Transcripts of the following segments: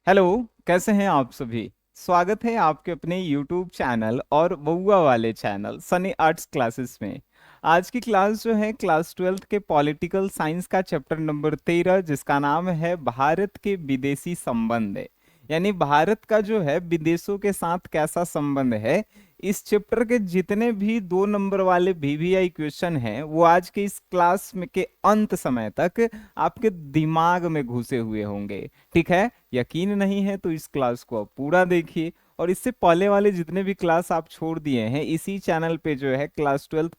Hello. कैसे हैं आप सभी। स्वागत है आपके अपने YouTube चैनल और बउआ वाले चैनल सनी आर्ट्स क्लासेस में। आज की क्लास जो है क्लास 12th के पॉलिटिकल साइंस का चैप्टर नंबर 13, जिसका नाम है भारत के विदेशी संबंध है। यानी भारत का जो है विदेशों के साथ कैसा संबंध है। इस चैप्टर के जितने भी 2 नंबर वाले VVI क्वेश्चन हैं वो आज के इस क्लास में के अंत समय तक आपके दिमाग में घुसे हुए होंगे। ठीक है। यकीन नहीं है तो इस क्लास को आप पूरा देखिए। और इससे पहले वाले जितने भी क्लास आप छोड़ दिए हैं इसी चैनल पे जो है क्लास 12th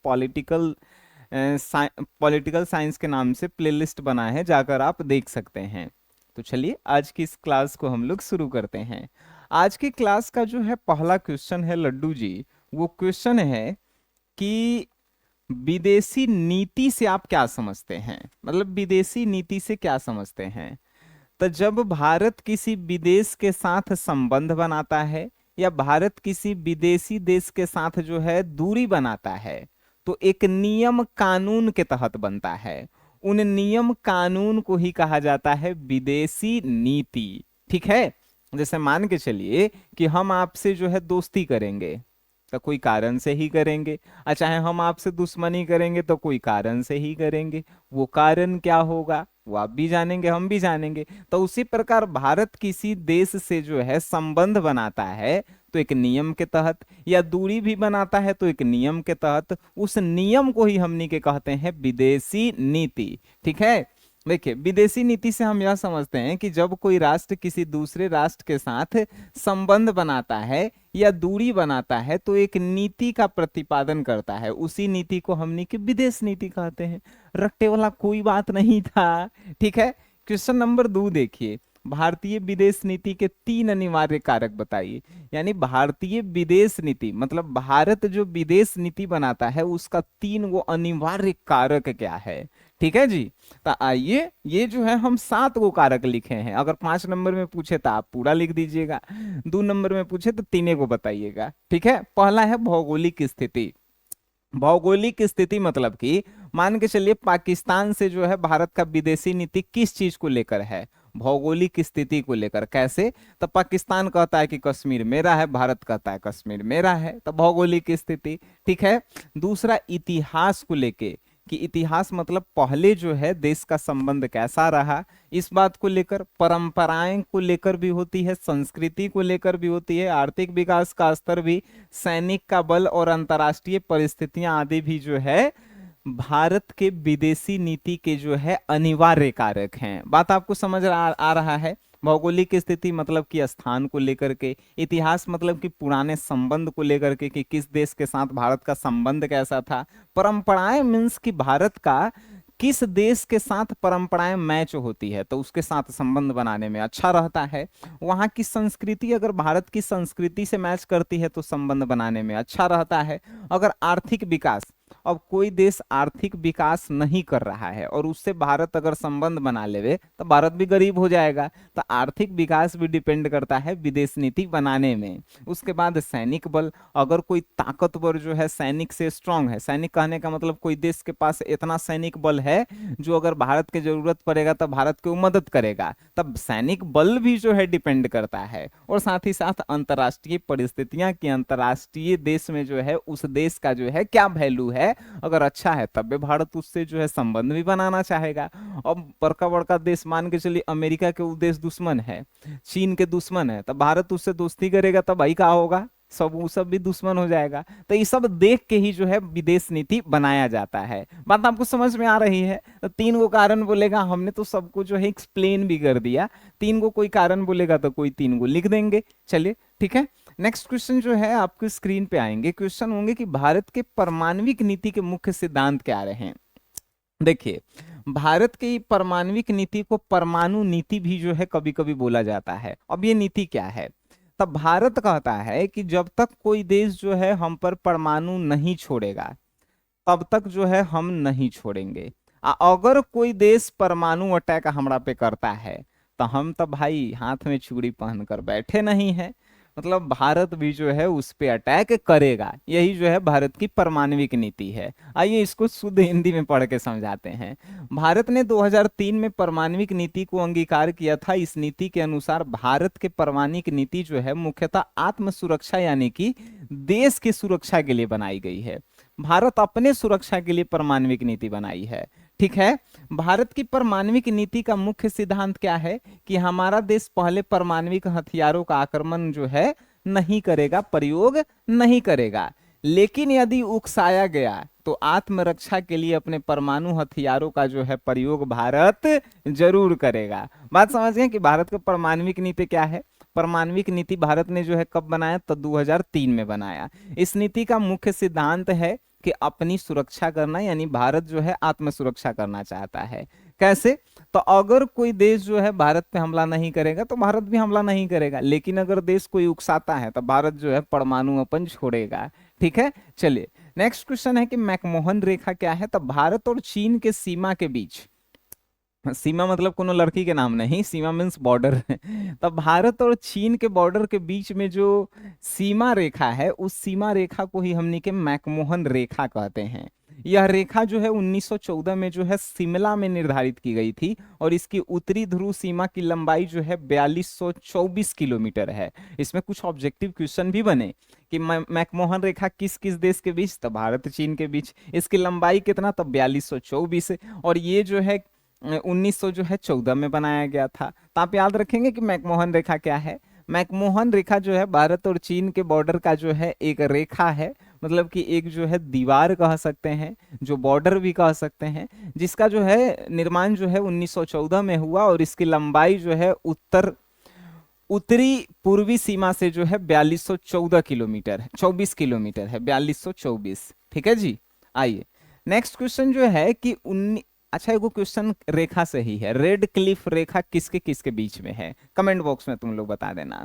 पॉलिटिकल साइंस के नाम से प्लेलिस्ट बना है, जाकर आप देख सकते हैं। तो चलिए आज की इस क्लास को हम लोग शुरू करते हैं। आज की क्लास का जो है पहला क्वेश्चन है लड्डू जी। वो क्वेश्चन है कि विदेशी नीति से आप क्या समझते हैं, मतलब विदेशी नीति से क्या समझते हैं। तो जब भारत किसी विदेश के साथ संबंध बनाता है या भारत किसी विदेशी देश के साथ जो है दूरी बनाता है तो एक नियम कानून के तहत बनता है। उन नियम कानून को ही कहा जाता है विदेशी नीति। ठीक है। जैसे मान के चलिए कि हम आपसे जो है दोस्ती करेंगे तो कोई कारण से ही करेंगे, और चाहे हम आपसे दुश्मनी करेंगे तो कोई कारण से ही करेंगे। वो कारण क्या होगा वो आप भी जानेंगे हम भी जानेंगे। तो उसी प्रकार भारत किसी देश से जो है संबंध बनाता है तो एक नियम के तहत, या दूरी भी बनाता है तो एक नियम के तहत। उस नियम को ही हमनी के कहते हैं विदेशी नीति। ठीक है। देखिए विदेशी नीति से हम यह समझते हैं कि जब कोई राष्ट्र किसी दूसरे राष्ट्र के साथ संबंध बनाता है या दूरी बनाता है तो एक नीति का प्रतिपादन करता है। उसी नीति को हमने की विदेश नीति कहते हैं। रट्टे वाला कोई बात नहीं था। ठीक है। क्वेश्चन नंबर 2 देखिए। भारतीय विदेश नीति के 3 अनिवार्य कारक बताइए। यानी भारतीय विदेश नीति मतलब भारत जो विदेश नीति बनाता है उसका 3 वो अनिवार्य कारक क्या है। ठीक है जी। तो आइए ये जो है हम 7 गो कारक लिखे हैं। अगर 5 नंबर में पूछे तो आप पूरा लिख दीजिएगा, 2 नंबर में पूछे तो 3 को बताइएगा। ठीक है। पहला है भौगोलिक स्थिति। भौगोलिक स्थिति मतलब कि मान के चलिए पाकिस्तान से जो है भारत का विदेशी नीति किस चीज को लेकर है, भौगोलिक स्थिति को लेकर। कैसे, तो पाकिस्तान कहता है कि कश्मीर मेरा है, भारत कहता है कश्मीर मेरा है, तो भौगोलिक स्थिति। ठीक है। दूसरा इतिहास को लेके कि इतिहास मतलब पहले जो है देश का संबंध कैसा रहा, इस बात को लेकर। परंपराएं को लेकर भी होती है, संस्कृति को लेकर भी होती है, आर्थिक विकास का स्तर भी, सैनिक का बल और अंतर्राष्ट्रीय परिस्थितियां आदि भी जो है भारत के विदेशी नीति के जो है अनिवार्य कारक हैं। बात आपको समझ आ रहा है। भौगोलिक स्थिति मतलब कि स्थान को लेकर के, इतिहास मतलब कि पुराने संबंध को लेकर के कि किस देश के साथ भारत का संबंध कैसा था। परंपराएं मीन्स कि भारत का किस देश के साथ परंपराएं मैच होती है तो उसके साथ संबंध बनाने में अच्छा रहता है। वहाँ की संस्कृति अगर भारत की संस्कृति से मैच करती है तो संबंध बनाने में अच्छा रहता है। अगर आर्थिक विकास, अब कोई देश आर्थिक विकास नहीं कर रहा है और उससे भारत अगर संबंध बना लेवे तो भारत भी गरीब हो जाएगा। तो आर्थिक विकास भी डिपेंड करता है विदेश नीति बनाने में। उसके बाद सैनिक बल, अगर कोई ताकतवर जो है सैनिक से स्ट्रांग है, सैनिक कहने का मतलब कोई देश के पास इतना सैनिक बल है जो अगर भारत की जरूरत पड़ेगा तब भारत को मदद करेगा, तब सैनिक बल भी जो है डिपेंड करता है। और साथ ही साथ अंतर्राष्ट्रीय परिस्थितियां कि अंतर्राष्ट्रीय देश में जो है उस देश का जो है क्या वैल्यू है, अगर अच्छा है तब भी भारत उससे जो है संबंध भी बनाना चाहेगा। अब बड़का बड़का देश मान के चलिए अमेरिका के वो देश दुश्मन है, चीन के दुश्मन है, तब भारत उससे दोस्ती करेगा तब भाई क्या होगा, सब वो सब भी दुश्मन हो जाएगा। तो ये सब देख के ही जो है विदेश नीति बनाया जाता है। बात आपको समझ में आ रही है। तो 3 गो कारण बोलेगा, हमने तो सबको जो है एक्सप्लेन भी कर दिया। 3 गो कोई कारण बोलेगा तो कोई 3 गो लिख देंगे। चलिए ठीक है। नेक्स्ट क्वेश्चन जो है आपको स्क्रीन पे आएंगे, क्वेश्चन होंगे कि भारत के परमाणविक नीति के मुख्य सिद्धांत क्या रहे हैं। देखिए भारत की परमाणविक नीति को परमाणु नीति भी जो है कभी कभी बोला जाता है। अब ये नीति क्या है, तब भारत कहता है कि जब तक कोई देश जो है हम पर परमाणु नहीं छोड़ेगा तब तक जो है हम नहीं छोड़ेंगे। अगर कोई देश परमाणु अटैक हमरा पे करता है तो हम तो भाई हाथ में चूड़ी पहन कर बैठे नहीं है। मतलब भारत भी जो है उस पे अटैक करेगा। यही जो है भारत की परमाणविक नीति है। आइए इसको शुद्ध हिंदी में पढ़ के समझाते हैं। भारत ने 2003 में परमाणविक नीति को अंगीकार किया था। इस नीति के अनुसार भारत के परमाणविक नीति जो है मुख्यतः आत्म सुरक्षा यानी कि देश की सुरक्षा के लिए बनाई गई है। भारत अपने सुरक्षा के लिए परमाणविक नीति बनाई है। ठीक है। भारत की परमाणविक नीति का मुख्य सिद्धांत क्या है कि हमारा देश पहले परमाणविक हथियारों का आक्रमण जो है नहीं करेगा, प्रयोग नहीं करेगा, लेकिन यदि उकसाया गया तो आत्मरक्षा के लिए अपने परमाणु हथियारों का जो है प्रयोग भारत जरूर करेगा। बात समझ गए कि भारत का परमाणविक नीति क्या है। परमाणविक नीति भारत ने जो है कब बनाया, तो 2003 में बनाया। इस नीति का मुख्य सिद्धांत है कि अपनी सुरक्षा करना, यानी भारत जो है आत्म सुरक्षा करना चाहता है। कैसे, तो अगर कोई देश जो है भारत पे हमला नहीं करेगा तो भारत भी हमला नहीं करेगा, लेकिन अगर देश कोई उकसाता है तो भारत जो है परमाणु अपन छोड़ेगा। ठीक है। चलिए नेक्स्ट क्वेश्चन है कि मैकमोहन रेखा क्या है। तो भारत और चीन के सीमा के बीच, सीमा मतलब कोनो लड़की के नाम नहीं, सीमा मीन्स बॉर्डर। तब भारत और चीन के बॉर्डर के बीच में जो सीमा रेखा है उस सीमा रेखा को ही हमने के मैकमोहन रेखा कहते हैं। यह रेखा जो है 1914 में जो है शिमला में निर्धारित की गई थी और इसकी उत्तरी ध्रुव सीमा की लंबाई जो है 4224 किलोमीटर है। इसमें कुछ ऑब्जेक्टिव क्वेश्चन भी बने कि मैकमोहन रेखा किस किस देश के बीच, तो भारत चीन के बीच। इसकी लंबाई कितना, तो 4224। और ये जो है 1900 जो है 14 में बनाया गया था। तो आप याद रखेंगे कि मैकमोहन रेखा क्या है। मैकमोहन रेखा जो है भारत और चीन के बॉर्डर का जो है एक रेखा है, मतलब कि एक जो है दीवार कह सकते हैं, जो बॉर्डर भी कह सकते हैं, जिसका जो है निर्माण जो है 1914 में हुआ और इसकी लंबाई जो है उत्तरी पूर्वी सीमा से जो है 4214 किलोमीटर है, 24 किलोमीटर है, 4224। ठीक है जी। आइए नेक्स्ट क्वेश्चन जो है कि अच्छा एगो क्वेश्चन रेखा से ही है, रेड क्लिफ रेखा किसके किसके बीच में है, कमेंट बॉक्स में तुम लोग बता देना।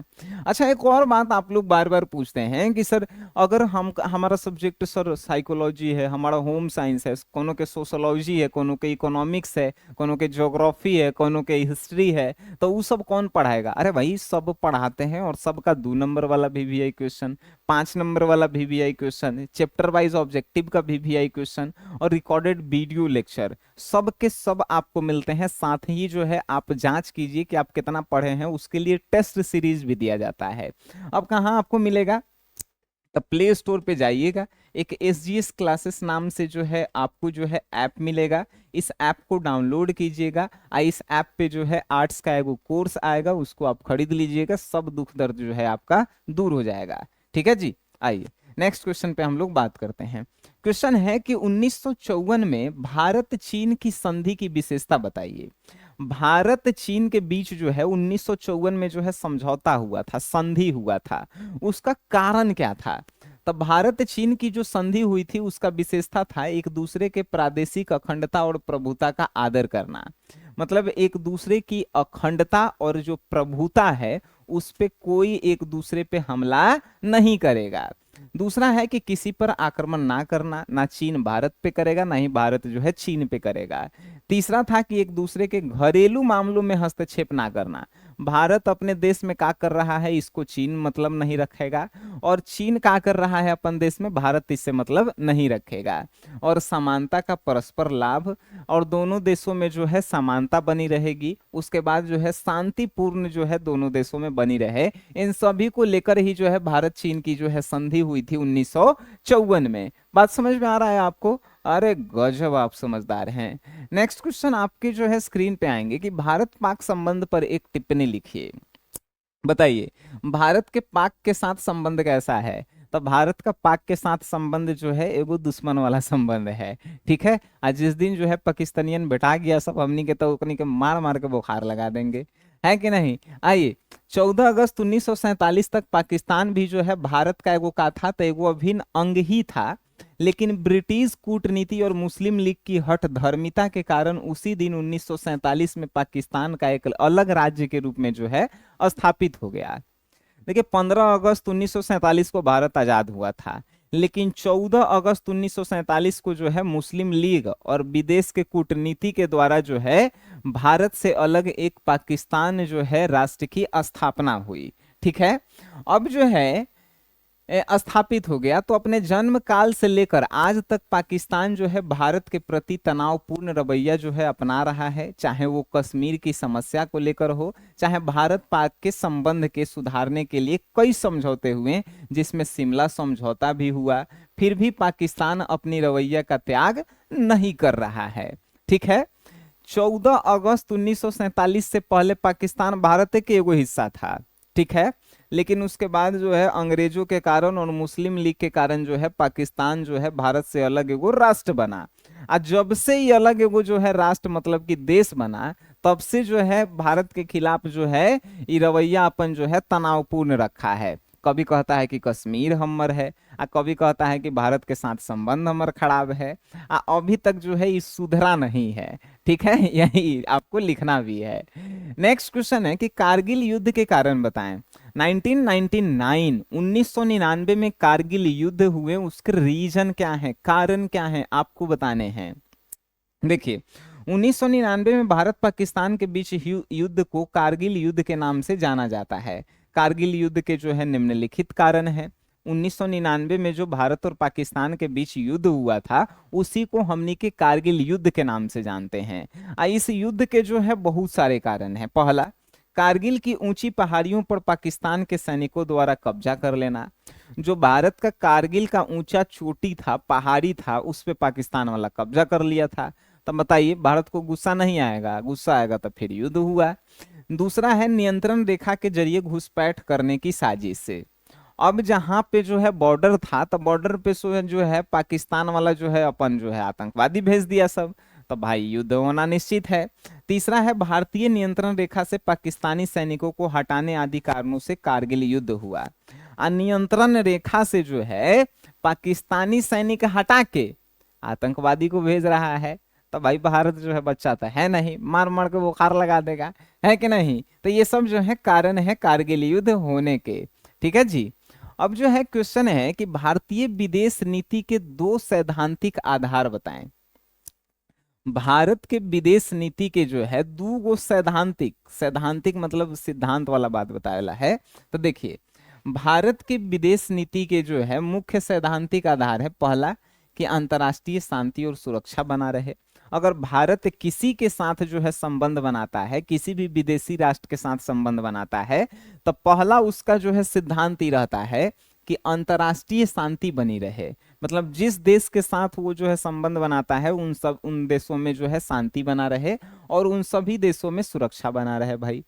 अच्छा एक और बात आप लोग बार बार पूछते हैं कि सर अगर हम हमारा सब्जेक्ट सर साइकोलॉजी है, हमारा होम साइंस है, कोनो के सोशोलॉजी है, कोनो के इकोनॉमिक्स है, कोनो के ज्योग्राफी है, कोनो के हिस्ट्री है, तो वो सब कौन पढ़ाएगा। अरे भाई सब पढ़ाते हैं और सबका 2 नंबर वाला VVI क्वेश्चन, 5 नंबर वाला VVI question, chapter wise objective का VVI क्वेश्चन और रिकॉर्डेड वीडियो लेक्चर सब के सब आपको मिलते हैं। साथ ही जो है आप जांच कीजिए कि आप कितना पढ़े हैं, उसके लिए टेस्ट सीरीज भी दिया जाता है। अब कहाँ आपको मिलेगा, तो प्ले स्टोर पे जाइएगा, एक SGS क्लासेस नाम से जो है आपको जो है ऐप मिलेगा। इस ऐप को डाउनलोड कीजिएगा। इस ऐप पे जो है आर्ट्स का एगो कोर्स आएगा, उसको आप खरीद लीजिएगा, सब दुख दर्द जो है आपका दूर हो जाएगा। ठीक है जी। आइए नेक्स्ट क्वेश्चन पे हम लोग बात करते हैं। क्वेश्चन है कि 1954 में भारत चीन की संधि की विशेषता बताइए। भारत चीन के बीच जो है 1954 में जो है समझौता हुआ था, संधि हुआ था, उसका कारण क्या था। तब भारत चीन की जो संधि हुई थी उसका विशेषता था एक दूसरे के प्रादेशिक अखंडता और प्रभुता का आदर करना। मतलब एक दूसरे की अखंडता और जो प्रभुता है उस पे कोई एक दूसरे पे हमला नहीं करेगा। दूसरा है कि किसी पर आक्रमण ना करना, ना चीन भारत पे करेगा ना ही भारत जो है चीन पे करेगा। तीसरा था कि एक दूसरे के घरेलू मामलों में हस्तक्षेप ना करना, भारत अपने देश में क्या कर रहा है इसको चीन मतलब नहीं रखेगा, और चीन क्या कर रहा है अपन देश में भारत इससे मतलब नहीं रखेगा। और समानता का परस्पर लाभ, और दोनों देशों में जो है समानता बनी रहेगी। उसके बाद जो है शांतिपूर्ण जो है दोनों देशों में बनी रहे, इन सभी को लेकर ही जो है भारत चीन की जो है संधि हुई थी 1954 में। बात समझ में आ रहा है आपको। अरे गजब आप समझदार हैं। नेक्स्ट क्वेश्चन आपके जो है स्क्रीन पे आएंगे कि भारत पाक संबंध पर एक टिप्पणी लिखिए। बताइए भारत के पाक के साथ संबंध कैसा है। तो भारत का पाक के साथ संबंध जो है एगो दुश्मन वाला संबंध है। ठीक है। आज जिस दिन जो है पाकिस्तानियन बैठा गया सब हमनी के, तो उकनी के मार मार के बुखार लगा देंगे, है कि नहीं। आइए 14 अगस्त 1947 तक पाकिस्तान भी जो है भारत का एगो का था, तो एगो अभिन्न अंग ही था, लेकिन ब्रिटिश कूटनीति और मुस्लिम लीग की हठ धर्मिता के कारण उसी दिन 1947 में पाकिस्तान का एक अलग राज्य के रूप में जो है स्थापित हो गया। देखिए 15 अगस्त 1947 को भारत आजाद हुआ था, लेकिन 14 अगस्त 1947 को जो है मुस्लिम लीग और विदेश के कूटनीति के द्वारा जो है भारत से अलग एक पाकिस्तान जो है राष्ट्र की स्थापना हुई। ठीक है। अब जो है स्थापित हो गया, तो अपने जन्म काल से लेकर आज तक पाकिस्तान जो है भारत के प्रति तनावपूर्ण रवैया जो है अपना रहा है, चाहे वो कश्मीर की समस्या को लेकर हो, चाहे भारत पाक के संबंध के सुधारने के लिए कई समझौते हुए, जिसमें शिमला समझौता भी हुआ, फिर भी पाकिस्तान अपनी रवैया का त्याग नहीं कर रहा है। ठीक है। 14 अगस्त 1947 से पहले पाकिस्तान भारत के एगो हिस्सा था। ठीक है। लेकिन उसके बाद जो है अंग्रेजों के कारण और मुस्लिम लीग के कारण जो है पाकिस्तान जो है भारत से अलग एगो राष्ट्र बना। और जब से ये अलग एगो जो है राष्ट्र मतलब कि देश बना, तब से जो है भारत के खिलाफ जो है ये रवैया अपन जो है तनावपूर्ण रखा है। कभी कहता है कि कश्मीर हमर है, आ कभी कहता है कि भारत के साथ संबंध हमर खराब है। अभी तक जो है ये सुधरा नहीं है। ठीक है, यही आपको लिखना भी है। नेक्स्ट क्वेश्चन है कि कारगिल युद्ध के कारण बताएं। 1999 में कारगिल युद्ध हुए, उसके रीजन क्या है, कारण क्या है, आपको बताने हैं। देखिए 1999 में भारत पाकिस्तान के बीच युद्ध को कारगिल युद्ध के नाम से जाना जाता है। कारगिल युद्ध के जो है निम्नलिखित कारण है। 1999 में जो भारत और पाकिस्तान के बीच युद्ध हुआ था, उसी को हमनी के कारगिल युद्ध के नाम से जानते हैं। इस युद्ध के जो है बहुत सारे कारण हैं। पहला, कारगिल की ऊंची पहाड़ियों पर पाकिस्तान के सैनिकों द्वारा कब्जा कर लेना। जो भारत का कारगिल का ऊंचा चोटी था, पहाड़ी था, उस पे पाकिस्तान वाला कब्जा कर लिया था। तब बताइए भारत को गुस्सा नहीं आएगा? गुस्सा आएगा तो फिर युद्ध हुआ। दूसरा है नियंत्रण रेखा के जरिए घुसपैठ करने की साजिश से। अब जहां पे जो है बॉर्डर था, तो बॉर्डर पे जो है पाकिस्तान वाला जो है अपन जो है आतंकवादी भेज दिया सब, तो भाई युद्ध होना निश्चित है। तीसरा है भारतीय नियंत्रण रेखा से पाकिस्तानी सैनिकों को हटाने आदि कारणों से कारगिल युद्ध हुआ। नियंत्रण रेखा से जो है पाकिस्तानी सैनिक हटा के आतंकवादी को भेज रहा है, तो भाई भारत जो है बच्चा तो है नहीं, मार मार के बुखार लगा देगा, है कि नहीं? तो ये सब जो है कारण है कारगिल युद्ध होने के। ठीक है जी। अब जो है क्वेश्चन है कि भारतीय विदेश नीति के 2 सैद्धांतिक आधार बताएं। भारत के विदेश नीति के जो है 2 गो सैद्धांतिक, सैद्धांतिक मतलब सिद्धांत वाला बात बताया है। तो देखिए भारत के विदेश नीति के जो है मुख्य सैद्धांतिक आधार है, पहला कि अंतर्राष्ट्रीय शांति और सुरक्षा बना रहे। अगर भारत किसी के साथ जो है संबंध बनाता है, किसी भी विदेशी राष्ट्र के साथ संबंध बनाता है, तो पहला उसका जो है सिद्धांत ही रहता है कि अंतर्राष्ट्रीय शांति बनी रहे। मतलब जिस देश के साथ वो जो है संबंध बनाता है, उन देशों में जो है शांति बना रहे और उन सभी देशों में सुरक्षा बना रहे। भाई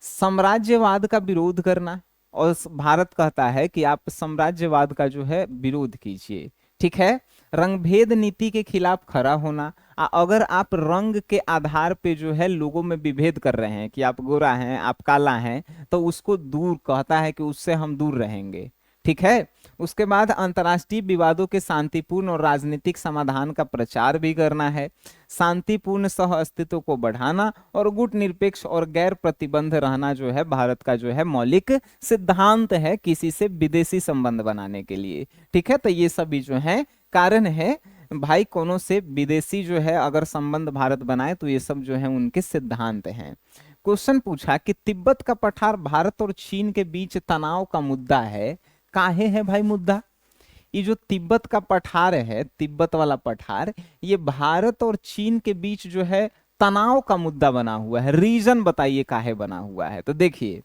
साम्राज्यवाद का विरोध करना, और भारत कहता है कि आप साम्राज्यवाद का जो है विरोध कीजिए। ठीक है। रंगभेद नीति के खिलाफ खड़ा होना, अगर आप रंग के आधार पे जो है लोगों में विभेद कर रहे हैं कि आप गोरा हैं, आप काला हैं, तो उसको दूर कहता है कि उससे हम दूर रहेंगे। ठीक है। उसके बाद अंतर्राष्ट्रीय विवादों के शांतिपूर्ण और राजनीतिक समाधान का प्रचार भी करना है। शांतिपूर्ण सह अस्तित्व को बढ़ाना और गुटनिरपेक्ष और गैर प्रतिबंध रहना जो है भारत का जो है मौलिक सिद्धांत है किसी से विदेशी संबंध बनाने के लिए। ठीक है। तो ये सभी जो है कारण है भाई, कोनो से विदेशी जो है अगर संबंध भारत बनाए तो ये सब जो है उनके सिद्धांत हैं। क्वेश्चन पूछा कि तिब्बत का पठार भारत और चीन के बीच तनाव का मुद्दा है, काहे है भाई मुद्दा? ये जो तिब्बत का पठार है, तिब्बत वाला पठार, ये भारत और चीन के बीच जो है तनाव का मुद्दा बना हुआ है। रीजन बताइए काहे बना हुआ है? तो देखिए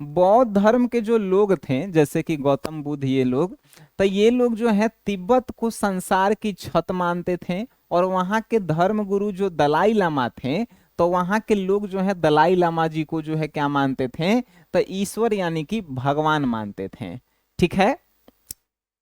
बौद्ध धर्म के जो लोग थे, जैसे कि गौतम बुद्ध, ये लोग, तो ये लोग जो है तिब्बत को संसार की छत मानते थे, और वहां के धर्म गुरु जो दलाई लामा थे, तो वहां के लोग जो है दलाई लामा जी को जो है क्या मानते थे? तो ईश्वर यानी कि भगवान मानते थे। ठीक है।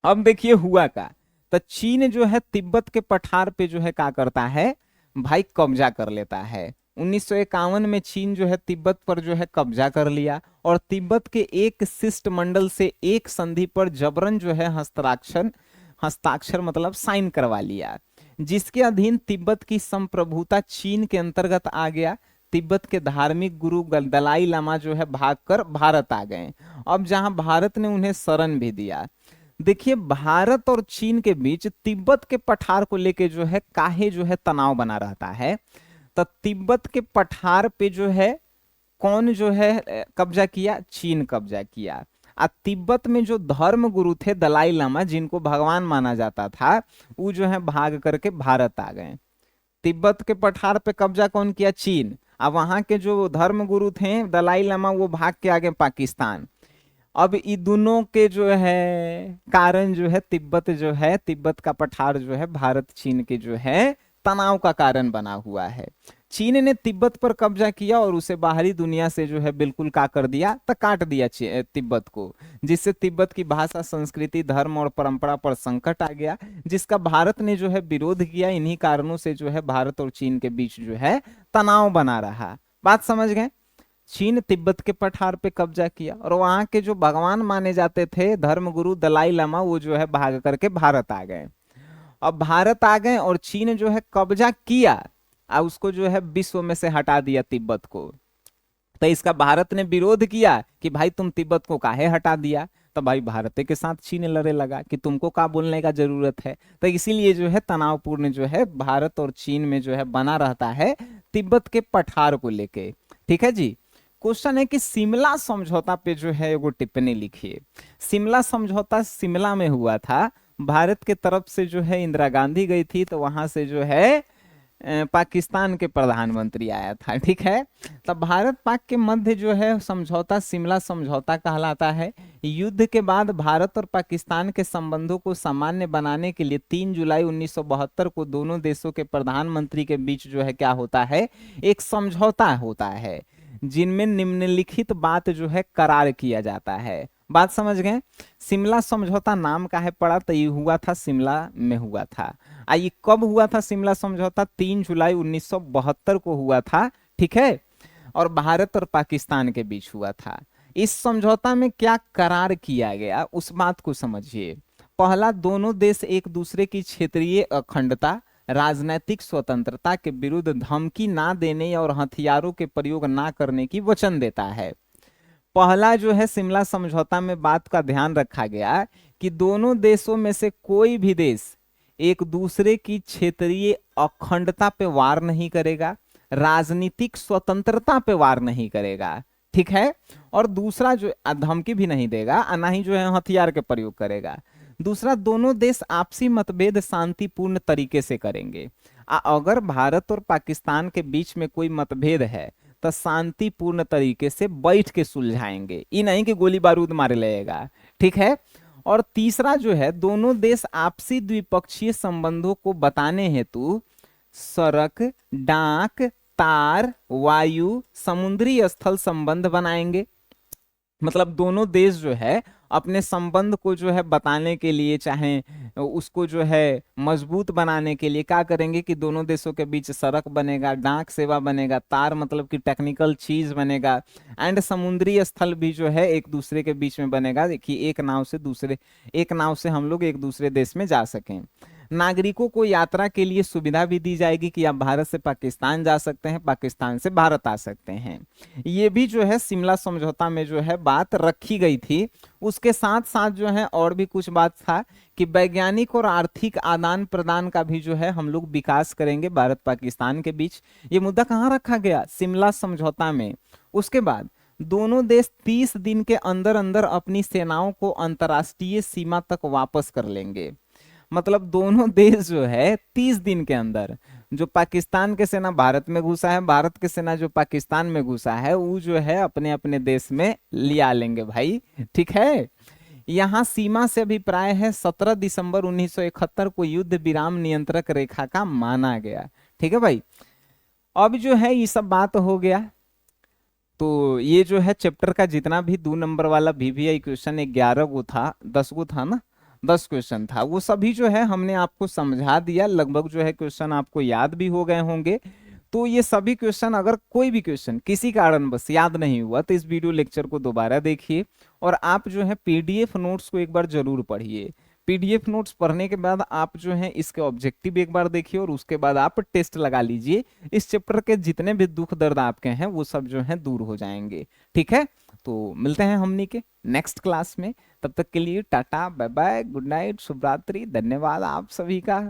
अब देखिए हुआ का, तो चीन जो है तिब्बत के पठार पे जो है क्या करता है भाई, कब्जा कर लेता है। 1951 में चीन जो है तिब्बत पर जो है कब्जा कर लिया और तिब्बत के एक शिष्टमंडल से एक संधि पर जबरन जो है हस्ताक्षर मतलब साइन करवा लिया, जिसके अधीन तिब्बत की संप्रभुता चीन के अंतर्गत आ गया। तिब्बत के धार्मिक गुरु दलाई लामा जो है भागकर भारत आ गए। अब जहां भारत ने उन्हें शरण भी दिया। देखिए भारत और चीन के बीच तिब्बत के पठार को लेके जो है काहे जो है तनाव बना रहता है? तो तिब्बत के पठार पे जो है कौन जो है कब्जा किया? चीन कब्जा किया। तिब्बत में जो धर्म गुरु थे दलाई लामा, जिनको भगवान माना जाता था, वो जो है भाग करके भारत आ गए। तिब्बत के पठार पे कब्जा कौन किया? चीन। अब वहां के जो धर्म गुरु थे दलाई लामा, वो भाग के आ गए पाकिस्तान। अब इन दोनों के जो है कारण जो है तिब्बत जो है, तिब्बत का पठार जो है भारत चीन के जो है तनाव का कारण बना हुआ है। चीन ने तिब्बत पर कब्जा किया और उसे बाहरी दुनिया से जो है बिल्कुल का कर दिया, तो काट दिया तिब्बत को, जिससे तिब्बत की भाषा, संस्कृति, धर्म और परंपरा पर संकट आ गया, जिसका भारत ने जो है विरोध किया। इन्हीं कारणों से जो है भारत और चीन के बीच जो है तनाव बना रहा। बात समझ गए? चीन तिब्बत के पठार पे कब्जा किया और वहां के जो भगवान माने जाते थे धर्मगुरु दलाई लामा, वो जो है भाग करके भारत आ गए। अब भारत आ गए और चीन जो है कब्जा किया और उसको जो है विश्व में से हटा दिया तिब्बत को। तो इसका भारत ने विरोध किया कि भाई तुम तिब्बत को काहे हटा दिया? तो भाई भारत के साथ चीन लड़े लगा कि तुमको का बोलने का जरूरत है। तो इसीलिए जो है तनावपूर्ण जो है भारत और चीन में जो है बना रहता है तिब्बत के पठार को लेके। ठीक है जी। क्वेश्चन है कि शिमला समझौता पे जो है एगो टिप्पणी लिखिए। शिमला समझौता शिमला में हुआ था। भारत के तरफ से जो है इंदिरा गांधी गई थी, तो वहां से जो है पाकिस्तान के प्रधानमंत्री आया था। ठीक है। तब भारत पाक के मध्य जो है समझौता शिमला समझौता कहलाता है। युद्ध के बाद भारत और पाकिस्तान के संबंधों को सामान्य बनाने के लिए 3 जुलाई 1972 को दोनों देशों के प्रधानमंत्री के बीच जो है क्या होता है? एक समझौता होता है, जिनमें निम्नलिखित बात जो है करार किया जाता है। बात समझ गए? शिमला समझौता नाम का है पड़ा, तो ये हुआ था शिमला में हुआ था। ये कब हुआ था शिमला समझौता? 3 जुलाई 1972 को हुआ था। ठीक है। और भारत और पाकिस्तान के बीच हुआ था। इस समझौता में क्या करार किया गया उस बात को समझिए। पहला, दोनों देश एक दूसरे की क्षेत्रीय अखंडता, राजनैतिक स्वतंत्रता के विरुद्ध धमकी ना देने और हथियारों के प्रयोग ना करने की वचन देता है। पहला जो है शिमला समझौता में बात का ध्यान रखा गया कि दोनों देशों में से कोई भी देश एक दूसरे की क्षेत्रीय अखंडता पे वार नहीं करेगा, राजनीतिक स्वतंत्रता पे वार नहीं करेगा। ठीक है। और दूसरा जो धमकी भी नहीं देगा, ना ही जो है हथियार के प्रयोग करेगा। दूसरा, दोनों देश आपसी मतभेद शांतिपूर्ण तरीके से करेंगे। अगर भारत और पाकिस्तान के बीच में कोई मतभेद है तो शांतिपूर्ण तरीके से बैठ के सुलझाएंगे, ये नहीं कि गोली बारूद मारे लगेगा। ठीक है। और तीसरा जो है, दोनों देश आपसी द्विपक्षीय संबंधों को बताने हेतु सड़क, डाक, तार, वायु, समुद्री स्थल संबंध बनाएंगे। मतलब दोनों देश जो है अपने संबंध को जो है बताने के लिए, चाहे उसको जो है मजबूत बनाने के लिए क्या करेंगे कि दोनों देशों के बीच सड़क बनेगा, डाक सेवा बनेगा, तार मतलब कि टेक्निकल चीज बनेगा, एंड समुद्री स्थल भी जो है एक दूसरे के बीच में बनेगा कि एक नाव से हम लोग एक दूसरे देश में जा सकें। नागरिकों को यात्रा के लिए सुविधा भी दी जाएगी कि आप भारत से पाकिस्तान जा सकते हैं, पाकिस्तान से भारत आ सकते हैं। ये भी जो है शिमला समझौता में जो है बात रखी गई थी। उसके साथ साथ जो है और भी कुछ बात था कि वैज्ञानिक और आर्थिक आदान प्रदान का भी जो है हम लोग विकास करेंगे भारत पाकिस्तान के बीच। ये मुद्दा कहाँ रखा गया? शिमला समझौता में। उसके बाद दोनों देश 30 दिन के अंदर अंदर अपनी सेनाओं को अंतर्राष्ट्रीय सीमा तक वापस कर लेंगे। मतलब दोनों देश जो है 30 दिन के अंदर, जो पाकिस्तान के सेना भारत में घुसा है, भारत के सेना जो पाकिस्तान में घुसा है, वो जो है अपने अपने देश में लिया लेंगे भाई। ठीक है। यहाँ सीमा से अभिप्राय है 17 दिसंबर 1971 को युद्ध विराम नियंत्रक रेखा का माना गया। ठीक है भाई। अब जो है ये सब बात हो गया। तो ये जो है चैप्टर का जितना भी 2 नंबर वाला वीवीआई क्वेश्चन 11 गो था, 10 गो था ना, 10 क्वेश्चन था, वो सभी जो है हमने आपको समझा दिया। लगभग जो है क्वेश्चन आपको याद भी हो गए होंगे। तो ये सभी क्वेश्चन, अगर कोई भी क्वेश्चन किसी कारण बस याद नहीं हुआ तो इस वीडियो लेक्चर को दोबारा देखिए और आप जो है पीडीएफ नोट्स को एक बार जरूर पढ़िए। पीडीएफ नोट्स पढ़ने के बाद आप जो है इसके ऑब्जेक्टिव एक बार देखिए और उसके बाद आप टेस्ट लगा लीजिए। इस चैप्टर के जितने भी दुख दर्द आपके हैं वो सब जो है दूर हो जाएंगे। ठीक है। तो मिलते हैं हमनी के नेक्स्ट क्लास में। तब तक के लिए tata, bye bye, good night, शुभ रात्रि, धन्यवाद आप सभी का।